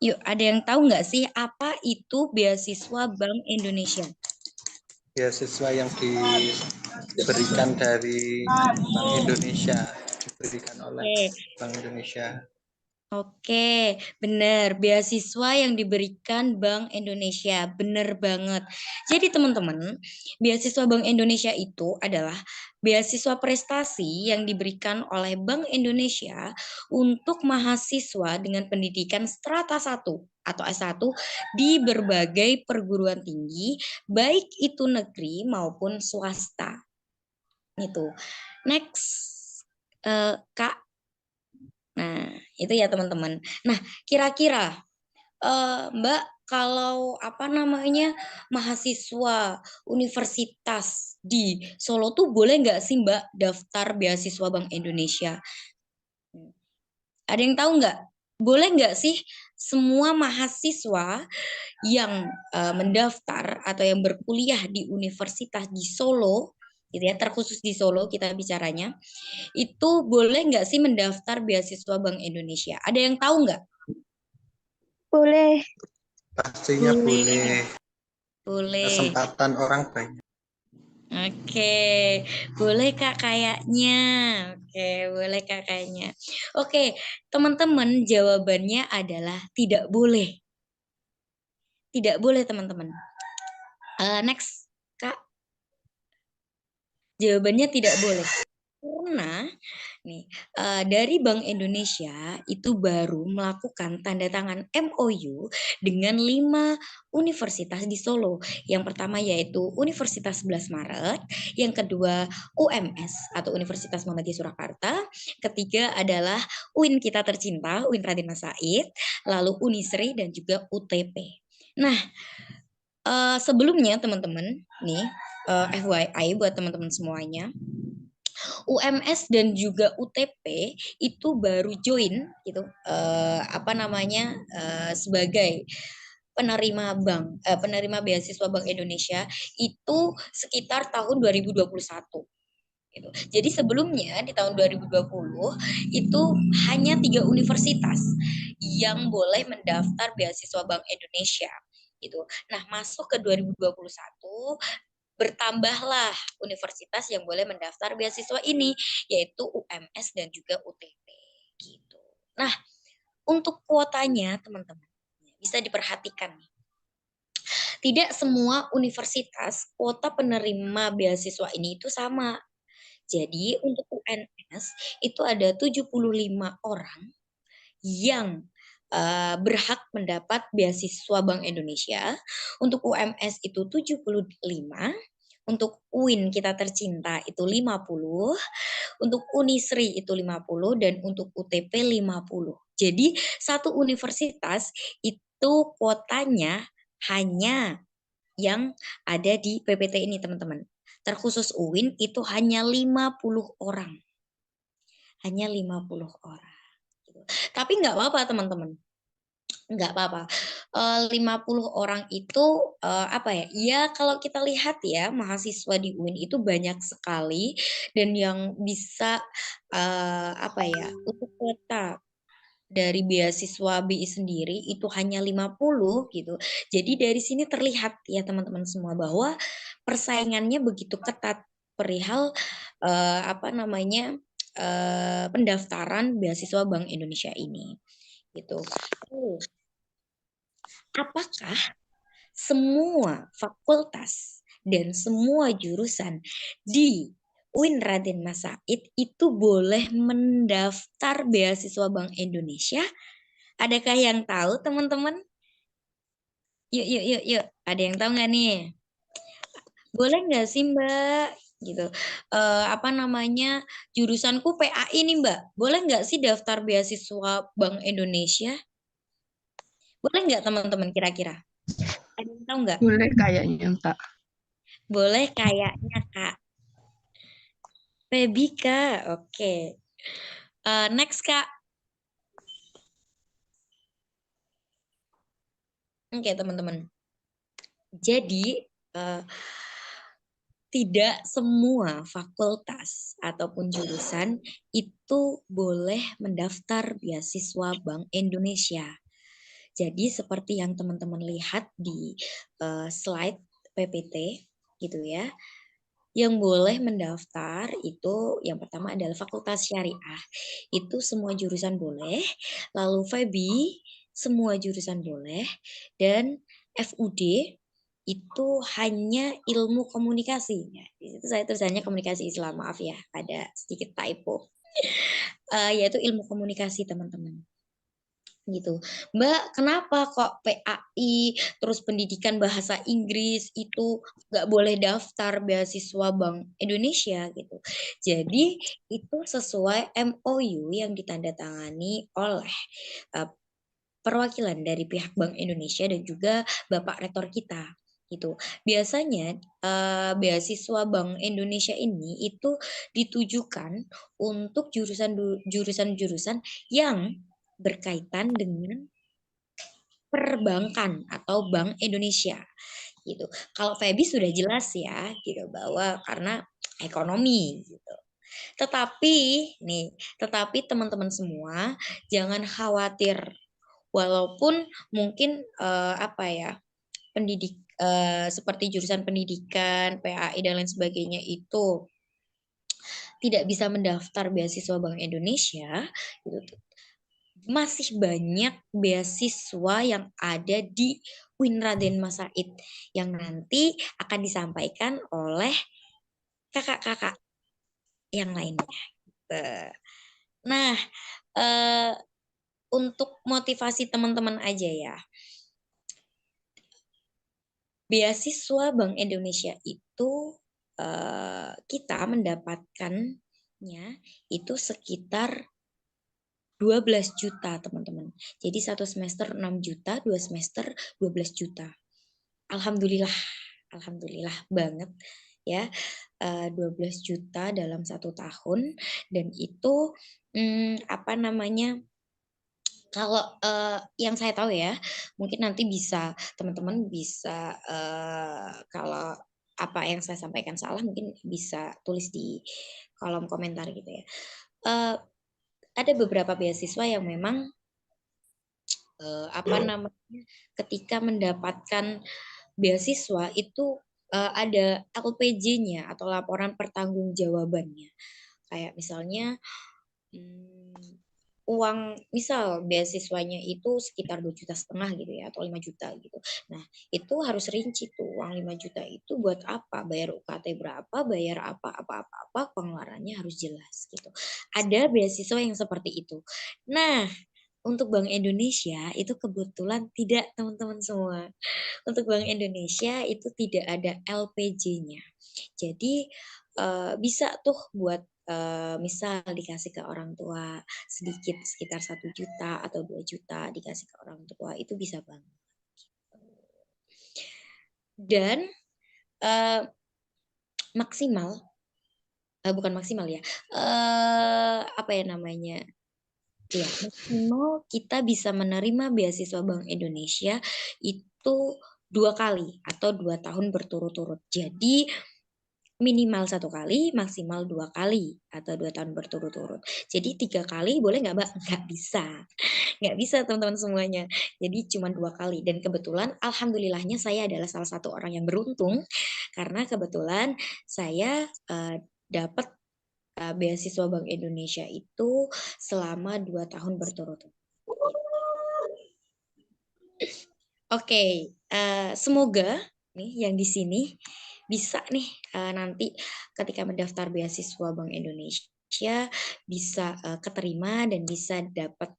Yuk, ada yang tahu nggak sih apa itu beasiswa Bank Indonesia? Beasiswa yang diberikan dari Bank Indonesia, diberikan oleh Oke, Bank Indonesia. Oke, benar. Beasiswa yang diberikan Bank Indonesia, benar banget. Jadi teman-teman, beasiswa Bank Indonesia itu adalah beasiswa prestasi yang diberikan oleh Bank Indonesia untuk mahasiswa dengan pendidikan strata 1 atau S1 di berbagai perguruan tinggi, baik itu negeri maupun swasta. Itu. Next, Kak. Nah, itu ya teman-teman. Nah, kira-kira Mbak kalau apa namanya mahasiswa universitas di Solo tuh boleh nggak sih Mbak daftar beasiswa Bank Indonesia? Ada yang tahu nggak? Boleh nggak sih semua mahasiswa yang mendaftar atau yang berkuliah di universitas di Solo, gitu ya, terkhusus di Solo kita bicaranya, itu boleh nggak sih mendaftar beasiswa Bank Indonesia? Ada yang tahu nggak? Boleh. Pastinya boleh. Boleh. Kesempatan orang banyak. Oke, boleh Kak kayaknya. Oke, boleh Kak kayaknya. Oke, teman-teman jawabannya adalah tidak boleh. Tidak boleh teman-teman. Next, Kak. Jawabannya tidak boleh. Karena nih dari Bank Indonesia itu baru melakukan tanda tangan MOU dengan 5 universitas di Solo. Yang pertama yaitu Universitas 11 Maret, yang kedua UMS atau Universitas Muhammadiyah Surakarta, ketiga adalah UIN kita tercinta, UIN Raden Mas Said, lalu Unisri dan juga UTP. Nah, sebelumnya teman-teman nih FYI buat teman-teman semuanya, UMS dan juga UTP itu baru join gitu apa namanya sebagai penerima beasiswa Bank Indonesia itu sekitar tahun 2021 gitu. Jadi sebelumnya di tahun 2020 itu hanya 3 universitas yang boleh mendaftar beasiswa Bank Indonesia gitu. Nah, masuk ke 2021 bertambahlah universitas yang boleh mendaftar beasiswa ini, yaitu UMS dan juga UTP gitu. Nah, untuk kuotanya teman-teman bisa diperhatikan nih. Tidak semua universitas kuota penerima beasiswa ini itu sama. Jadi untuk UNS itu ada 75 orang yang berhak mendapat beasiswa Bank Indonesia. Untuk UMS itu 75, untuk UIN kita tercinta itu 50, untuk Unisri itu 50 dan untuk UTP 50. Jadi satu universitas itu kuotanya hanya yang ada di PPT ini teman-teman. Terkhusus UIN itu hanya 50 orang. Hanya 50 orang. Tapi nggak apa-apa teman-teman. Nggak apa-apa. 50 orang itu apa ya? Ya kalau kita lihat ya mahasiswa di UIN itu banyak sekali dan yang bisa apa ya? Untuk kuota dari beasiswa BI sendiri itu hanya 50 gitu. Jadi dari sini terlihat ya teman-teman semua bahwa persaingannya begitu ketat perihal apa namanya? Pendaftaran beasiswa Bank Indonesia ini gitu. Apakah semua fakultas dan semua jurusan di UIN Raden Mas Said itu boleh mendaftar beasiswa Bank Indonesia? Adakah yang tahu teman-teman? Yuk, yuk, yuk, yuk. Ada yang tahu nggak nih? Boleh nggak sih Mbak? Gitu. Apa namanya? Jurusanku PAI nih Mbak. Boleh nggak sih daftar beasiswa Bank Indonesia? Boleh nggak teman-teman kira-kira? Ada yang tahu nggak? Boleh kayaknya, Kak. Boleh kayaknya Kak. Pebika, oke. Next Kak. Oke teman-teman. Jadi tidak semua fakultas ataupun jurusan itu boleh mendaftar beasiswa Bank Indonesia. Jadi seperti yang teman-teman lihat di slide PPT gitu ya. Yang boleh mendaftar itu yang pertama adalah Fakultas Syariah. Itu semua jurusan boleh. Lalu FEBI semua jurusan boleh. Dan FUD itu hanya ilmu komunikasi. Nah, di situ saya tulisannya komunikasi Islam, maaf ya, ada sedikit typo. Yaitu ilmu komunikasi teman-teman gitu. Mbak, kenapa kok PAI terus pendidikan bahasa Inggris itu nggak boleh daftar beasiswa Bank Indonesia gitu. Jadi itu sesuai MOU yang ditandatangani oleh uh, perwakilan dari pihak Bank Indonesia dan juga Bapak Rektor kita gitu. Biasanya beasiswa Bank Indonesia ini itu ditujukan untuk jurusan-jurusan yang berkaitan dengan perbankan atau Bank Indonesia gitu. Kalau Febi sudah jelas ya gitu bahwa karena ekonomi gitu. Tetapi tetapi teman-teman semua jangan khawatir walaupun mungkin apa ya seperti jurusan pendidikan, PAI dan lain sebagainya itu tidak bisa mendaftar beasiswa Bank Indonesia gitu. Masih banyak beasiswa yang ada di UIN Raden Mas Said yang nanti akan disampaikan oleh kakak-kakak yang lainnya. Nah, eh, untuk motivasi teman-teman aja ya. Beasiswa Bank Indonesia itu kita mendapatkannya itu sekitar 12 juta teman-teman. Jadi satu semester 6 juta, 2 semester 12 juta. Alhamdulillah, alhamdulillah banget ya. 12 juta dalam 1 tahun dan itu apa namanya? Kalau yang saya tahu ya, mungkin nanti bisa teman-teman bisa kalau apa yang saya sampaikan salah mungkin bisa tulis di kolom komentar gitu ya. Eh, ada beberapa beasiswa yang memang apa namanya ketika mendapatkan beasiswa itu ada LPJ-nya atau laporan pertanggungjawabannya. Kayak misalnya uang misal beasiswanya itu sekitar 2,5 juta gitu ya atau 5 juta gitu. Nah, itu harus rinci tuh uang 5 juta itu buat apa? Bayar UKT berapa, bayar apa pengeluarannya harus jelas gitu. Ada beasiswa yang seperti itu. Nah, untuk Bank Indonesia itu kebetulan tidak teman-teman semua. Untuk Bank Indonesia itu tidak ada LPJ-nya. Jadi bisa tuh buat misal dikasih ke orang tua sedikit sekitar 1 juta atau 2 juta dikasih ke orang tua itu bisa banget. Dan maksimal bukan maksimal ya apa ya namanya ya maksimal kita bisa menerima beasiswa Bank Indonesia itu 2 kali atau 2 tahun berturut-turut. Jadi minimal 1 kali, maksimal 2 kali atau 2 tahun berturut-turut. Jadi 3 kali boleh nggak Mbak? Nggak bisa, nggak bisa teman-teman semuanya. Jadi cuma 2 kali dan kebetulan alhamdulillahnya saya adalah salah satu orang yang beruntung karena kebetulan saya dapat beasiswa Bank Indonesia itu selama 2 tahun berturut-turut. Oke, semoga nih yang di sini bisa nih nanti ketika mendaftar beasiswa Bank Indonesia bisa keterima dan bisa dapat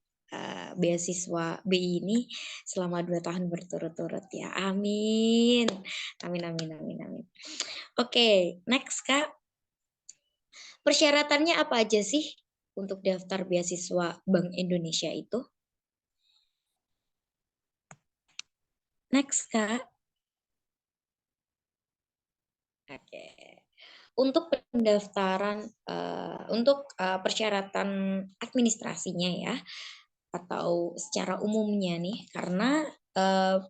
beasiswa BI ini selama 2 tahun berturut-turut ya. Amin. Amin, amin, amin, amin. Oke, next Kak. Persyaratannya apa aja sih untuk daftar beasiswa Bank Indonesia itu? Next Kak. Oke. Untuk pendaftaran, untuk persyaratan administrasinya ya, atau secara umumnya nih, karena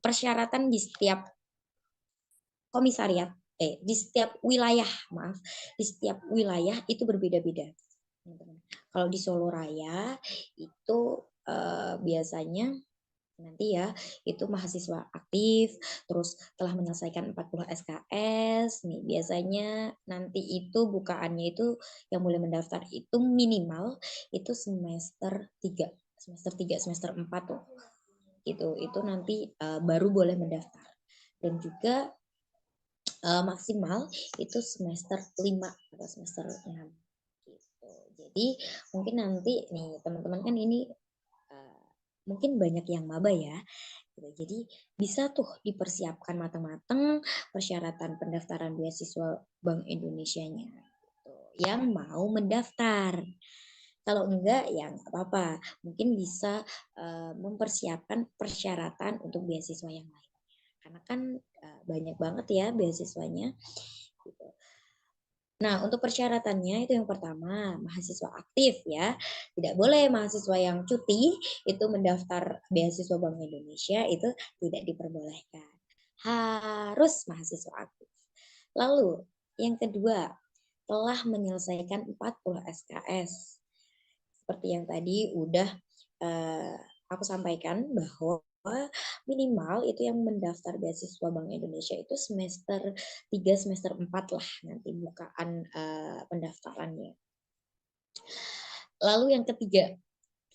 persyaratan di setiap komisariat, di setiap wilayah, maaf, di setiap wilayah itu berbeda-beda. Kalau di Solo Raya itu biasanya nanti ya itu mahasiswa aktif, terus telah menyelesaikan 40 SKS nih, biasanya nanti itu bukaannya itu yang boleh mendaftar itu minimal itu semester 4 tuh itu nanti baru boleh mendaftar, dan juga maksimal itu semester 5 atau semester 6 gitu. Jadi mungkin nanti nih teman-teman kan ini mungkin banyak yang maba ya gitu. Jadi bisa tuh dipersiapkan matang-matang persyaratan pendaftaran beasiswa Bank Indonesianya gitu, yang mau mendaftar. Kalau enggak ya nggak apa-apa, mungkin bisa mempersiapkan persyaratan untuk beasiswa yang lain. Karena kan banyak banget ya beasiswanya gitu. Nah, untuk persyaratannya itu yang pertama, mahasiswa aktif ya. Tidak boleh mahasiswa yang cuti itu mendaftar beasiswa Bank Indonesia, itu tidak diperbolehkan. Harus mahasiswa aktif. Lalu, yang kedua, telah menyelesaikan 40 SKS. Seperti yang tadi udah aku sampaikan bahwa minimal itu yang mendaftar beasiswa Bank Indonesia itu semester 3 semester 4 lah nanti bukaan pendaftarannya. Lalu yang ketiga,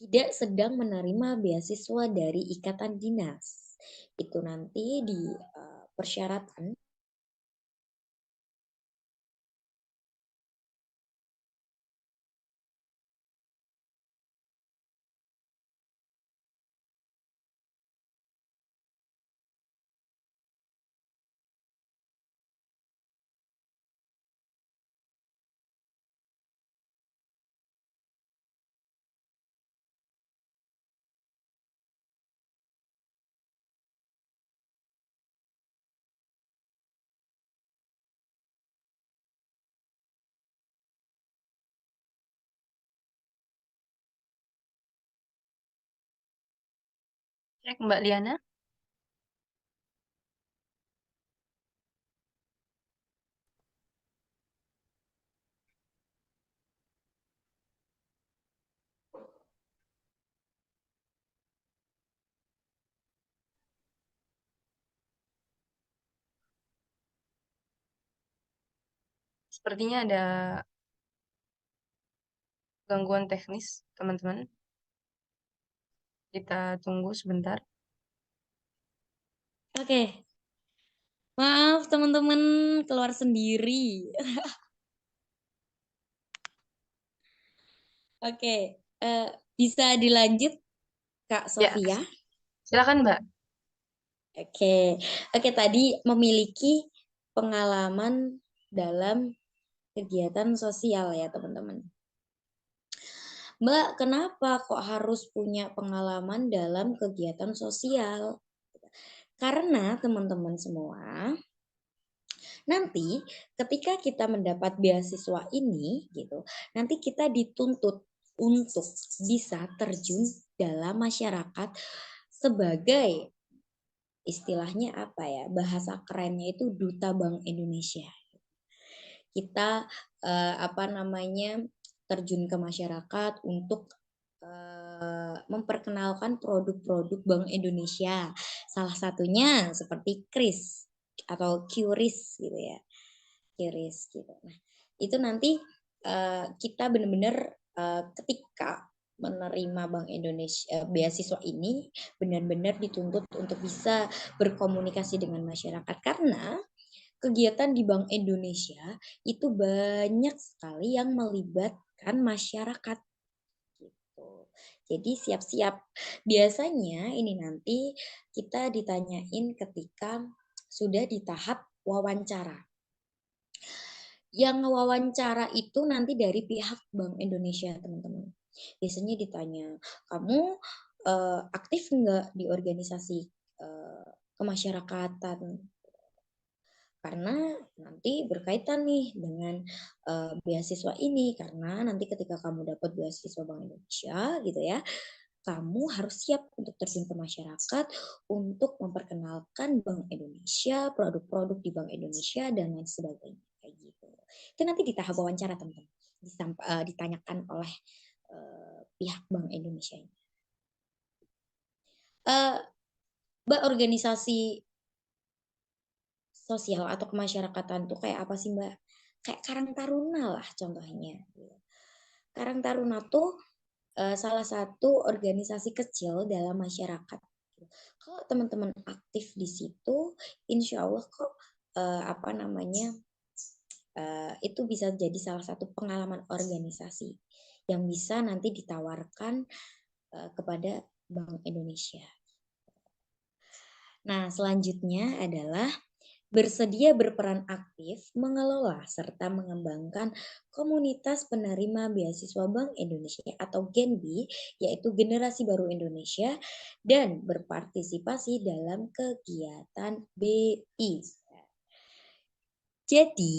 tidak sedang menerima beasiswa dari ikatan dinas. Itu nanti di persyaratan Cek Mbak Liana. Sepertinya ada gangguan teknis, teman-teman. Kita tunggu sebentar. Oke, maaf teman-teman keluar sendiri. Oke, bisa dilanjut Kak Ya, Sofia. silakan Mbak. Oke, oke tadi memiliki pengalaman dalam kegiatan sosial ya teman-teman. Mbak, kenapa kok harus punya pengalaman dalam kegiatan sosial? Karena teman-teman semua, nanti ketika kita mendapat beasiswa ini gitu, nanti kita dituntut untuk bisa terjun dalam masyarakat sebagai istilahnya apa ya? Bahasa kerennya itu duta Bank Indonesia. Kita apa namanya? Terjun ke masyarakat untuk memperkenalkan produk-produk Bank Indonesia. Salah satunya seperti KRIS atau QRIS gitu ya. QRIS gitu. Nah, itu nanti kita benar-benar ketika menerima Bank Indonesia beasiswa ini benar-benar dituntut untuk bisa berkomunikasi dengan masyarakat karena kegiatan di Bank Indonesia itu banyak sekali yang melibatkan masyarakat gitu. Jadi siap-siap. Biasanya ini nanti kita ditanyain ketika sudah di tahap wawancara. Yang wawancara itu nanti dari pihak Bank Indonesia, teman-teman. Biasanya ditanya, kamu aktif nggak di organisasi kemasyarakatan? Karena nanti berkaitan nih dengan beasiswa ini karena nanti ketika kamu dapat beasiswa Bank Indonesia gitu ya, kamu harus siap untuk terjun ke masyarakat untuk memperkenalkan Bank Indonesia, produk-produk di Bank Indonesia dan lain sebagainya kayak gitu. Itu nanti di tahap wawancara teman-teman ditanyakan oleh pihak Bank Indonesia. Mbak, organisasi sosial atau kemasyarakatan tuh kayak apa sih, Mbak? Kayak Karang Taruna lah contohnya, gitu. Karang Taruna tuh, salah satu organisasi kecil dalam masyarakat, gitu. Kalau teman-teman aktif di situ, insya Allah kok, apa namanya, itu bisa jadi salah satu pengalaman organisasi yang bisa nanti ditawarkan, kepada Bank Indonesia. Nah, selanjutnya adalah bersedia berperan aktif mengelola serta mengembangkan komunitas penerima beasiswa Bank Indonesia atau GENBI, yaitu Generasi Baru Indonesia, dan berpartisipasi dalam kegiatan BI. Jadi,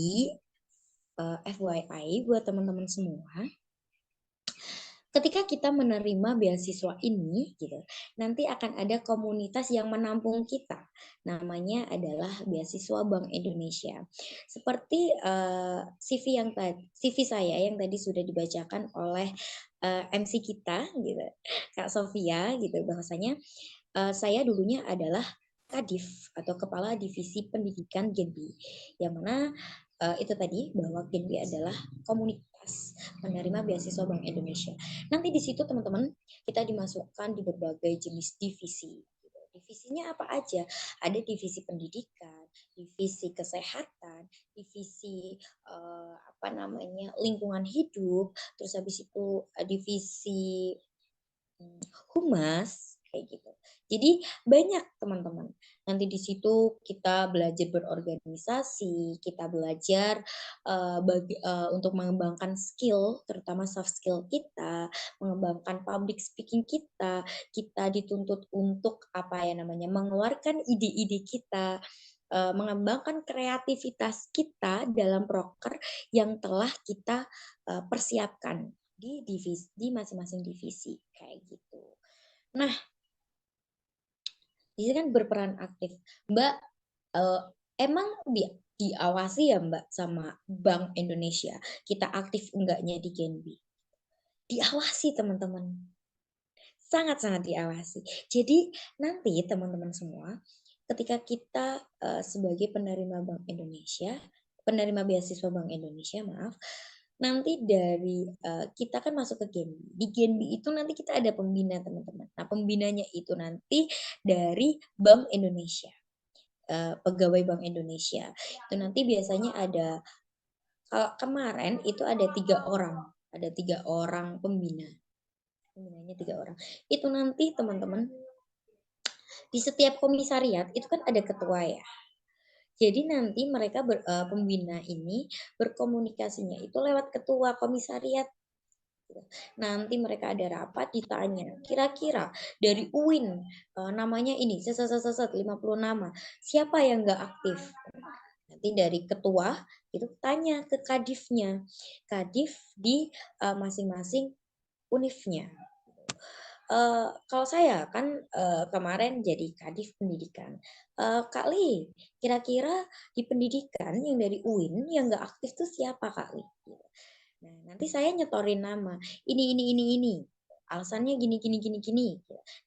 FYI buat teman-teman semua, ketika kita menerima beasiswa ini gitu, nanti akan ada komunitas yang menampung kita. Namanya adalah beasiswa Bank Indonesia. Seperti CV saya yang tadi sudah dibacakan oleh MC kita gitu, Kak Sofia gitu, bahwasanya saya dulunya adalah Kadif atau Kepala Divisi Pendidikan Genbi, yang mana itu tadi bahwa Genbi adalah komunitas penerima beasiswa Bank Indonesia. Nanti di situ teman-teman kita dimasukkan di berbagai jenis divisi. Divisinya apa aja? Ada divisi pendidikan, divisi kesehatan, divisi apa namanya lingkungan hidup, terus habis itu divisi humas kayak gitu. Jadi banyak teman-teman. Nanti di situ kita belajar berorganisasi, kita belajar untuk mengembangkan skill, terutama soft skill kita, mengembangkan public speaking kita. Kita dituntut untuk apa ya namanya, mengeluarkan ide-ide kita, mengembangkan kreativitas kita dalam proker yang telah kita persiapkan di masing-masing divisi kayak gitu. Nah, di sini kan berperan aktif. Mbak, emang diawasi ya Mbak sama Bank Indonesia? Kita aktif enggaknya di Genbi? Diawasi teman-teman. Sangat-sangat diawasi. Jadi nanti teman-teman semua, ketika kita sebagai penerima Bank Indonesia, penerima beasiswa Bank Indonesia, maaf, nanti dari kita kan masuk ke Genbi. Di Genbi itu nanti kita ada pembina teman-teman. Nah, pembinanya itu nanti dari Bank Indonesia, pegawai Bank Indonesia. Itu nanti biasanya ada, kalau kemarin itu ada 3 orang pembina. Pembinanya 3 orang. Itu nanti teman-teman di setiap komisariat itu kan ada ketua ya. Jadi nanti mereka pembina ini berkomunikasinya itu lewat ketua komisariat. Nanti mereka ada rapat ditanya, kira-kira dari UIN namanya ini, seset 50 nama, siapa yang nggak aktif? Nanti dari ketua itu tanya ke kadifnya, kadif di masing-masing unifnya. Kalau saya kan kemarin jadi kadif pendidikan. Kak Li, kira-kira di pendidikan yang dari UIN yang nggak aktif tuh siapa Kak Li? Nah, nanti saya nyetorin nama. Ini. Alasannya gini.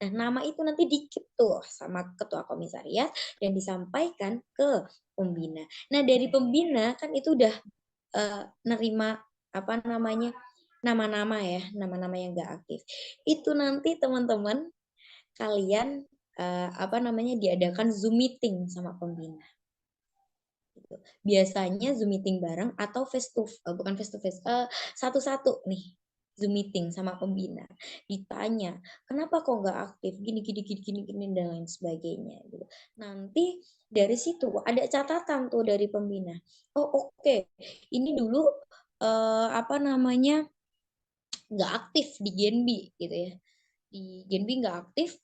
Nah, nama itu nanti dikip tuh sama ketua komisariat dan disampaikan ke pembina. Nah, dari pembina kan itu udah nerima apa namanya nama-nama ya, nama-nama yang gak aktif. Itu nanti teman-teman kalian apa namanya diadakan Zoom meeting sama pembina. Gitu. Biasanya Zoom meeting bareng atau bukan face to face, satu-satu nih Zoom meeting sama pembina. Ditanya, kenapa kok nggak aktif? Gini, dan lain sebagainya. Gitu. Nanti dari situ ada catatan tuh dari pembina. Oh oke. Ini dulu apa namanya nggak aktif di Genbi gitu ya. Di Genbi nggak aktif,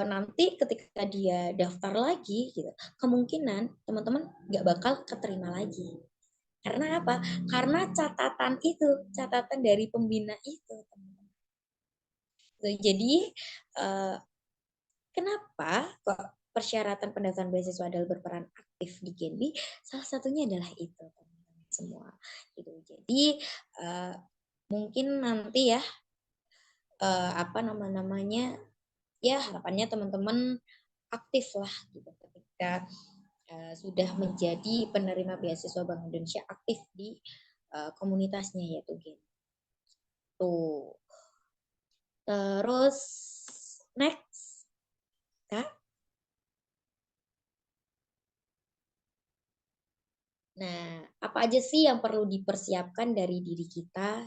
nanti ketika dia daftar lagi gitu, kemungkinan teman-teman nggak bakal keterima lagi. Karena apa? Karena catatan dari pembina itu. Jadi kenapa kok persyaratan pendaftaran beasiswa adalah berperan aktif di Genbi? Salah satunya adalah itu teman-teman semua. Gitu. Jadi mungkin nanti ya apa namanya ya harapannya teman-teman aktif lah gitu ketika sudah menjadi penerima beasiswa Bank Indonesia, aktif di komunitasnya yaitu Gen. Tuh. Terus next, Kak. Nah, apa aja sih yang perlu dipersiapkan dari diri kita?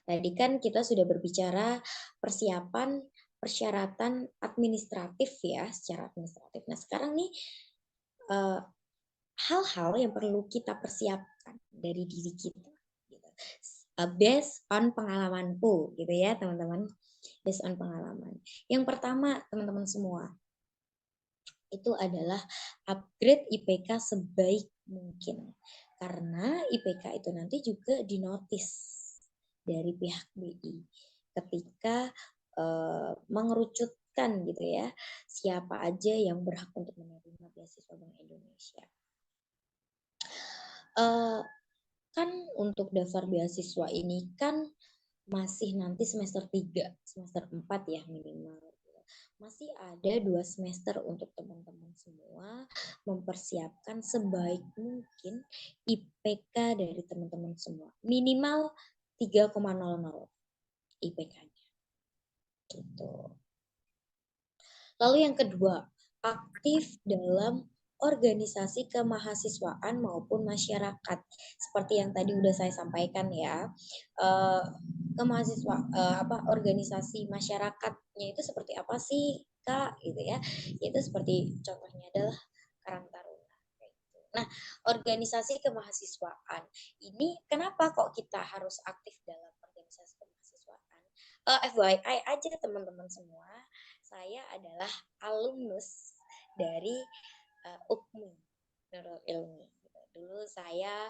Tadi kan kita sudah berbicara persiapan, persyaratan administratif ya, secara administratif. Nah, sekarang nih hal-hal yang perlu kita persiapkan dari diri kita, gitu. Based on pengalamanku, gitu ya teman-teman. Based on pengalaman. Yang pertama, teman-teman semua, itu adalah upgrade IPK sebaik mungkin. Karena IPK itu nanti juga dinotis dari pihak BI ketika mengerucutkan gitu ya siapa aja yang berhak untuk menerima beasiswa Bank Indonesia. Kan untuk daftar beasiswa ini kan masih nanti semester 3, semester 4 ya minimal. Masih ada 2 semester untuk teman-teman semua mempersiapkan sebaik mungkin IPK dari teman-teman semua. Minimal 3,00 IPK-nya. Gitu. Lalu yang kedua, aktif dalam organisasi kemahasiswaan maupun masyarakat. Seperti yang tadi udah saya sampaikan ya, organisasi masyarakatnya itu seperti apa sih, Kak? Gitu ya. Itu seperti contohnya adalah Karang Taruna. Nah, organisasi kemahasiswaan ini kenapa kok kita harus aktif dalam organisasi kemahasiswaan? FYI aja teman-teman semua, saya adalah alumnus dari UKMI, Nurul Ilmi. Dulu saya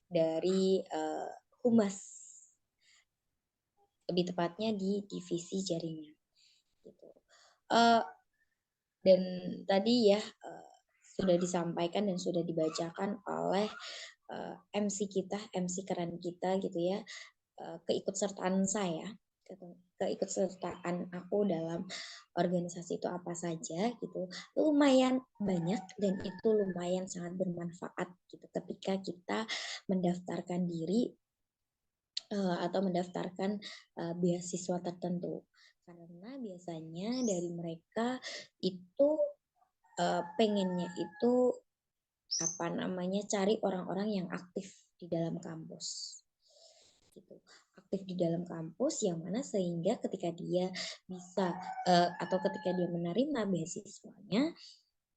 dari Humas, lebih tepatnya di divisi jaringan. Gitu. Dan tadi ya sudah disampaikan dan sudah dibacakan oleh MC kita, MC keren kita gitu ya, keikutsertaan saya, keikutsertaan aku dalam organisasi itu apa saja gitu, lumayan banyak dan itu lumayan sangat bermanfaat gitu ketika kita mendaftarkan diri atau mendaftarkan beasiswa tertentu, karena biasanya dari mereka itu pengennya itu cari orang-orang yang aktif di dalam kampus gitu, aktif di dalam kampus yang mana sehingga ketika dia bisa atau ketika dia menerima beasiswanya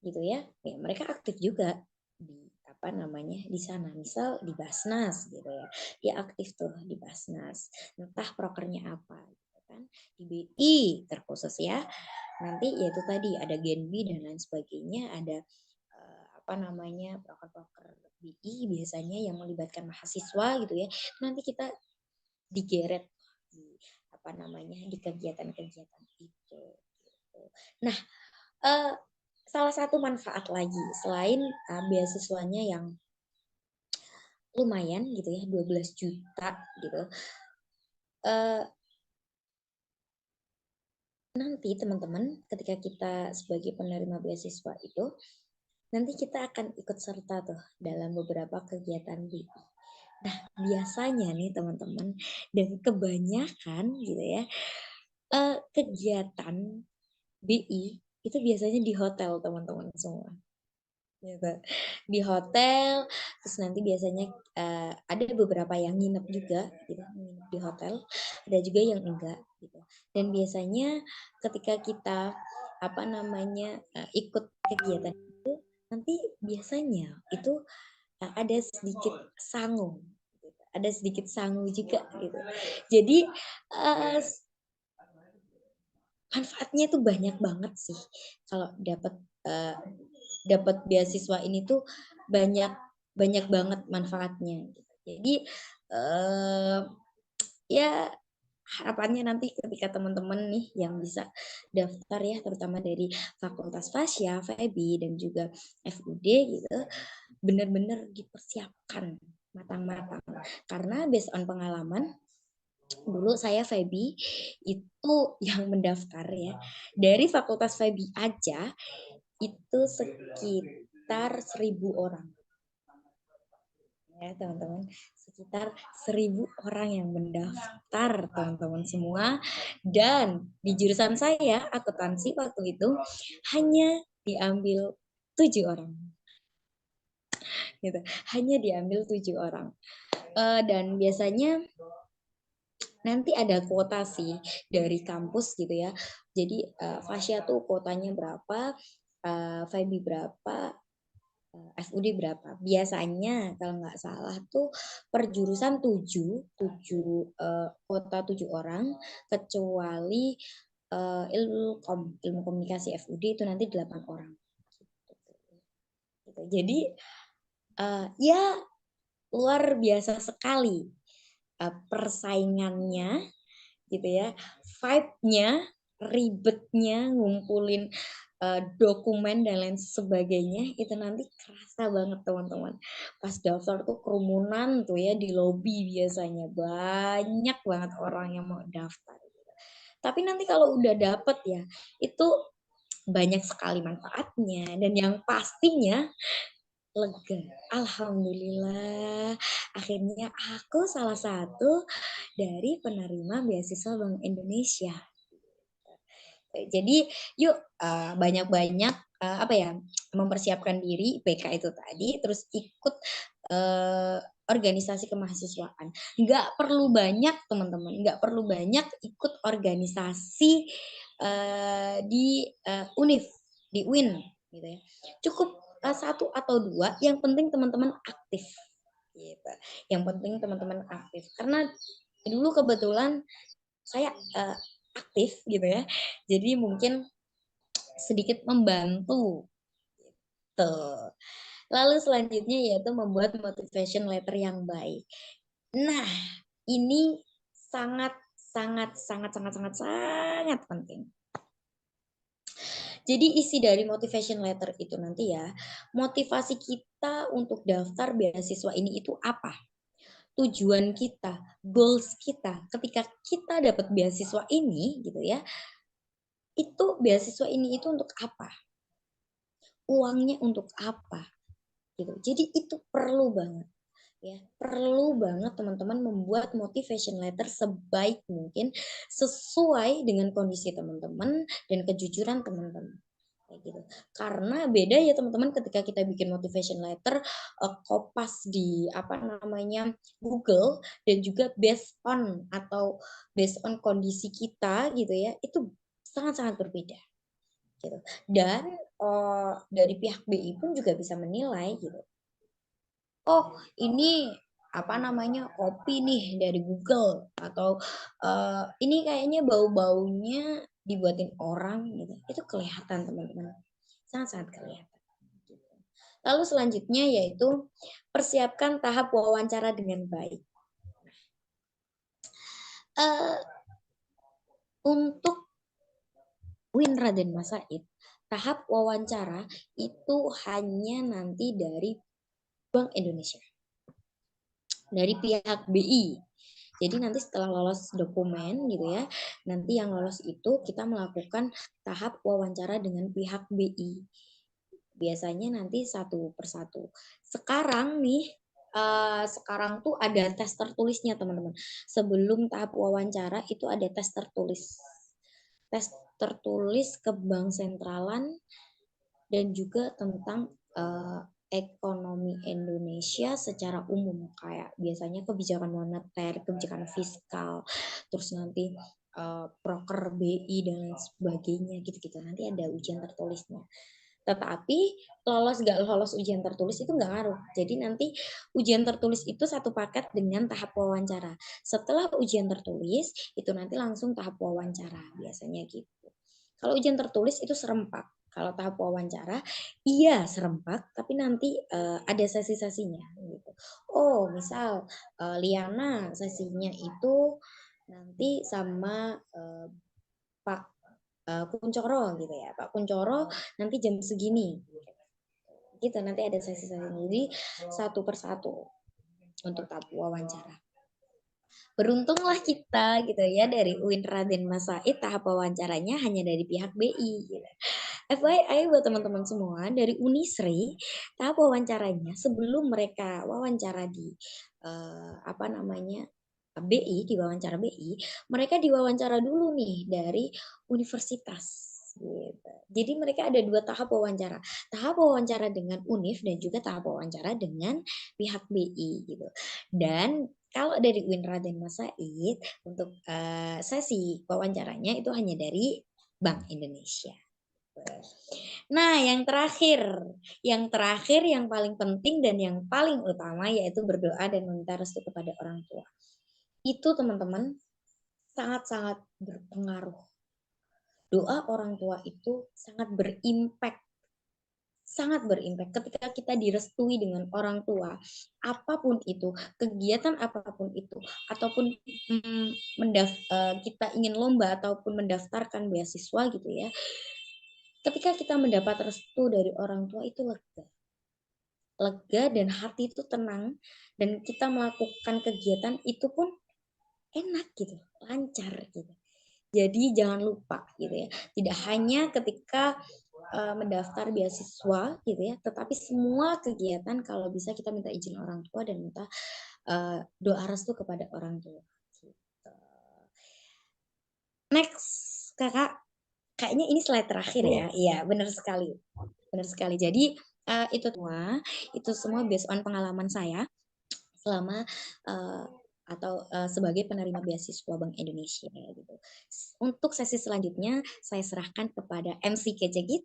gitu ya, mereka aktif juga di di sana, misal di Basnas gitu ya, dia aktif tuh di Basnas, entah prokernya apa gitu kan, di BI terkhusus ya, nanti yaitu tadi ada Genbi dan lain sebagainya, ada proker-proker BI biasanya yang melibatkan mahasiswa gitu ya, nanti kita digeret di di kegiatan-kegiatan itu gitu. Nah, salah satu manfaat lagi selain beasiswanya yang lumayan gitu ya, 12 juta gitu, nanti teman-teman ketika kita sebagai penerima beasiswa itu nanti kita akan ikut serta tuh dalam beberapa kegiatan BI. Nah, biasanya nih teman-teman dan kebanyakan gitu ya, kegiatan BI itu biasanya di hotel teman-teman semua. Gitu. Di hotel, terus nanti biasanya ada beberapa yang nginep juga gitu, nginep di hotel, ada juga yang enggak gitu. Dan biasanya ketika kita ikut kegiatan itu nanti biasanya itu ada sedikit sangu gitu. Ada sedikit sangu juga gitu. Jadi manfaatnya tuh banyak banget sih kalau dapat beasiswa ini tuh banyak banget manfaatnya gitu. Jadi ya harapannya nanti ketika teman-teman nih yang bisa daftar ya, terutama dari Fakultas Fasya, FEBI dan juga FUD gitu, benar-benar dipersiapkan matang-matang karena based on pengalaman dulu saya Febi itu yang mendaftar ya. Dari Fakultas Febi aja itu sekitar 1.000 orang. Ya, teman-teman, sekitar 1.000 orang yang mendaftar, teman-teman semua. Dan di jurusan saya, akuntansi waktu itu, hanya diambil 7 orang. Gitu. Hanya diambil 7 orang. Dan biasanya nanti ada kuota sih dari kampus gitu ya. Jadi Fasya tuh kuotanya berapa, Febi berapa, FUD berapa. Biasanya kalau nggak salah tuh per jurusan 7 kuota 7 orang, kecuali ilmu komunikasi FUD itu nanti 8 orang. Gitu. Jadi ya luar biasa sekali persaingannya gitu ya, vibe-nya, ribetnya, ngumpulin dokumen dan lain sebagainya, itu nanti kerasa banget teman-teman. Pas daftar tuh kerumunan tuh ya di lobi, biasanya banyak banget orang yang mau daftar. Tapi nanti kalau udah dapet ya, itu banyak sekali manfaatnya, dan yang pastinya lega. Alhamdulillah, akhirnya aku salah satu dari penerima beasiswa Bank Indonesia. Jadi yuk banyak-banyak apa ya, mempersiapkan diri PK itu tadi, terus ikut organisasi kemahasiswaan. Nggak perlu banyak teman-teman, nggak perlu banyak ikut organisasi di UNIF, di UIN gitu ya. Cukup 1 atau 2, yang penting teman-teman aktif gitu. Yang penting teman-teman aktif. Karena dulu kebetulan saya aktif gitu ya. Jadi mungkin sedikit membantu gitu. Lalu selanjutnya yaitu membuat motivation letter yang baik. Nah, ini sangat sangat sangat sangat sangat sangat penting. Jadi isi dari motivation letter itu nanti ya, motivasi kita untuk daftar beasiswa ini itu apa? Tujuan kita, goals kita ketika kita dapat beasiswa ini gitu ya. Itu beasiswa ini itu untuk apa? Uangnya untuk apa? Gitu. Jadi itu perlu banget ya. Perlu banget teman-teman membuat motivation letter sebaik mungkin sesuai dengan kondisi teman-teman dan kejujuran teman-teman. Kayak gitu. Karena beda ya teman-teman ketika kita bikin motivation letter kopas di apa namanya Google, dan juga based on kondisi kita gitu ya, itu sangat-sangat berbeda gitu. Dan dari pihak BI pun juga bisa menilai gitu. Oh, ini apa namanya kopi nih dari Google, atau ini kayaknya bau-baunya dibuatin orang gitu. Itu kelihatan teman-teman, sangat-sangat kelihatan. Lalu selanjutnya yaitu persiapkan tahap wawancara dengan baik. Untuk UIN Raden Mas Said, tahap wawancara itu hanya nanti dari Bank Indonesia, dari pihak BI. Jadi nanti setelah lolos dokumen gitu ya, nanti yang lolos itu kita melakukan tahap wawancara dengan pihak BI. Biasanya nanti 1 persatu. Sekarang nih, sekarang tuh ada tes tertulisnya teman-teman. Sebelum tahap wawancara itu ada tes tertulis. Tes tertulis ke bank sentralan dan juga tentang ekonomi Indonesia secara umum, kayak biasanya kebijakan moneter, kebijakan fiskal, terus nanti proker BI dan lain sebagainya gitu-gitu. Nanti ada ujian tertulisnya. Tetapi lolos gak lolos ujian tertulis itu nggak ngaruh. Jadi nanti ujian tertulis itu satu paket dengan tahap wawancara. Setelah ujian tertulis itu nanti langsung tahap wawancara biasanya gitu. Kalau ujian tertulis itu serempak. Kalau tahap wawancara, iya serempak, tapi nanti ada sesi-sesinya. Gitu. Oh, misal Liana sesinya itu nanti sama Pak Kuncoro gitu ya. Pak Kuncoro nanti jam segini. Gitu, nanti ada sesi-sesinya. Jadi 1 persatu untuk tahap wawancara. Beruntunglah kita gitu ya dari UIN Raden Mas Said tahap wawancaranya hanya dari pihak BI gitu. FYI buat teman-teman semua dari Unisri tahap wawancaranya sebelum mereka wawancara di apa namanya BI, di wawancara BI, mereka diwawancara dulu nih dari universitas gitu. Jadi mereka ada 2 tahap wawancara. Tahap wawancara dengan UNIF dan juga tahap wawancara dengan pihak BI gitu. Dan kalau dari UIN Raden Mas Said untuk sesi wawancaranya itu hanya dari Bank Indonesia. Nah, yang terakhir yang paling penting dan yang paling utama yaitu berdoa dan meminta restu kepada orang tua. Itu teman-teman sangat-sangat berpengaruh. Doa orang tua itu sangat berimpact ketika kita direstui dengan orang tua, apapun itu, kegiatan apapun itu, ataupun kita ingin lomba ataupun mendaftarkan beasiswa gitu ya. Ketika kita mendapat restu dari orang tua itu lega dan hati itu tenang dan kita melakukan kegiatan itu pun enak gitu, lancar gitu. Jadi jangan lupa gitu ya, tidak hanya ketika mendaftar beasiswa gitu ya, tetapi semua kegiatan kalau bisa kita minta izin orang tua dan minta doa restu kepada orang tua. Gitu. Next, kakak, kayaknya ini slide terakhir ya. Iya, benar sekali. Benar sekali. Jadi itu semua based on pengalaman saya selama sebagai penerima beasiswa Bank Indonesia gitu. Untuk sesi selanjutnya saya serahkan kepada MC kece kita